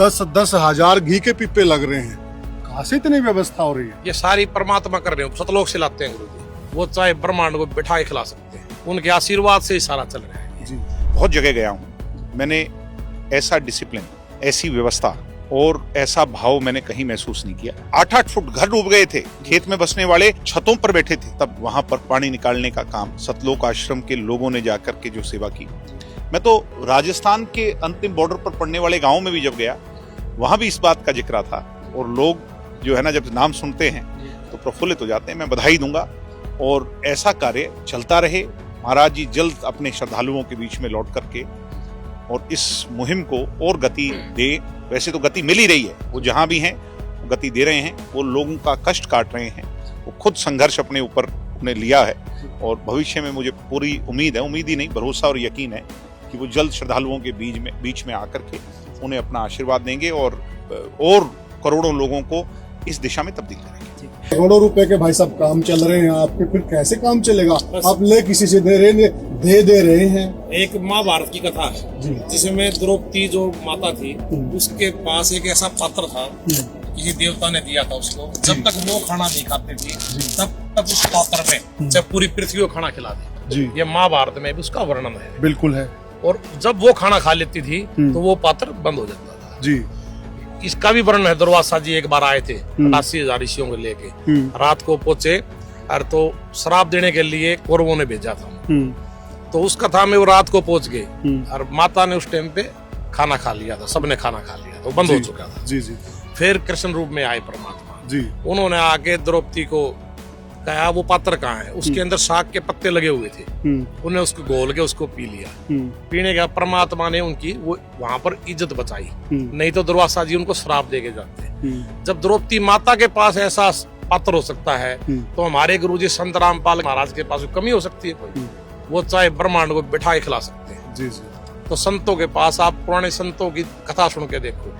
10-10 हजार घी के पीपे लग रहे हैं। कहाँ से इतनी व्यवस्था हो रही है? ये सारी परमात्मा कर रहे हो, सतलोक से लाते हैं गुरु जी। वो चाहे ब्रह्मांड को बिठा के खिला सकते हैं, उनके आशीर्वाद से ही सारा चल रहा है जी। बहुत जगह गया हूँ, मैंने ऐसा डिसिप्लिन, ऐसी व्यवस्था और ऐसा भाव मैंने कहीं महसूस नहीं किया। 8-8 फुट घर डूब गए थे, खेत में बसने वाले छतों पर बैठे थे, तब वहां पर पानी निकालने का काम सतलोक आश्रम के लोगों ने जाकर के जो सेवा की। मैं तो राजस्थान के अंतिम बॉर्डर पर पड़ने वाले गांव में भी जब गया, वहां भी इस बात का जिक्र था और लोग जो है ना, जब नाम सुनते हैं तो प्रफुल्लित हो जाते हैं। मैं बधाई दूंगा और ऐसा कार्य चलता रहे। महाराज जी जल्द अपने श्रद्धालुओं के बीच में लौट करके और इस मुहिम को और गति दे। वैसे तो गति मिल ही रही है, वो जहां भी हैं वो गति दे रहे हैं, वो लोगों का कष्ट काट रहे हैं, वो खुद संघर्ष अपने ऊपर उन्हें लिया है और भविष्य में मुझे पूरी उम्मीद है, उम्मीद ही नहीं भरोसा और यकीन है कि वो जल्द श्रद्धालुओं के बीच में आकर के उन्हें अपना आशीर्वाद देंगे और करोड़ों लोगों को इस दिशा में तब्दील करेंगे। करोड़ों रुपए के भाई साहब काम चल रहे हैं आपके, फिर कैसे काम चलेगा? आप ले किसी से दे रहे हैं। एक महाभारत की कथा है जिसमें द्रौपदी जो माता थी, उसके पास एक ऐसा पात्र था, किसी देवता ने दिया था उसको। जब तक वो खाना नहीं खाते थी तब तक उस पात्र में जब पूरी पृथ्वी को खाना खिला दी। ये महाभारत में भी उसका वर्णन है। बिल्कुल है। और जब वो खाना खा लेती थी तो वो पात्र बंद हो जाता था जी। इसका भी वर्णन है। दुर्वासा जी एक बार आए थे 88,000 ऋषियों को लेके, रात को पहुंचे और तो श्राप देने के लिए कौरवों ने भेजा था। तो उस कथा में वो रात को पहुंच गए और माता ने उस टाइम पे खाना खा लिया था, सबने खाना खा लिया था, बंद हो चुका था जी। फिर कृष्ण रूप में आए परमात्मा जी। उन्होंने आके द्रौपदी को कहा वो पात्र कहाँ है, उसके अंदर शाक के पत्ते लगे हुए थे, उन्हें उसको घोल के उसको पी लिया। पीने के बाद परमात्मा ने उनकी वो वहां पर इज्जत बचाई, नहीं तो दुर्वासा जी उनको श्राप दे के जाते। जब द्रौपदी माता के पास ऐसा पात्र हो सकता है तो हमारे गुरुजी संत रामपाल महाराज के पास कमी हो सकती है कोई? वो चाहे ब्रह्मांड को बिठा के खिला सकते हैं जी। तो संतों के पास आप पुराने संतों की कथा सुन के देखो,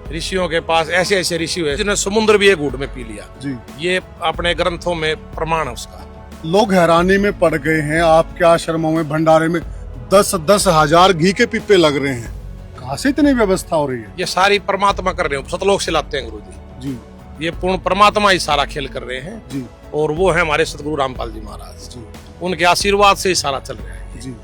ऋषियों के पास ऐसे ऐसे ऋषि हुए जिन्हें समुद्र भी एक घूंट में पी लिया जी। ये अपने ग्रंथों में प्रमाण है उसका। लोग हैरानी में पड़ गए हैं, आपके आश्रमों में भंडारे में 10-10 हजार घी के पीपे लग रहे हैं। कहाँ से इतनी व्यवस्था हो रही है? ये सारी परमात्मा कर रहे हो, सतलोक से लाते हैं गुरु जी। ये पूर्ण परमात्मा ही सारा खेल कर रहे हैं जी। और वो है हमारे सतगुरु रामपाल जी महाराज जी। उनके आशीर्वाद से ही सारा चल रहा है जी।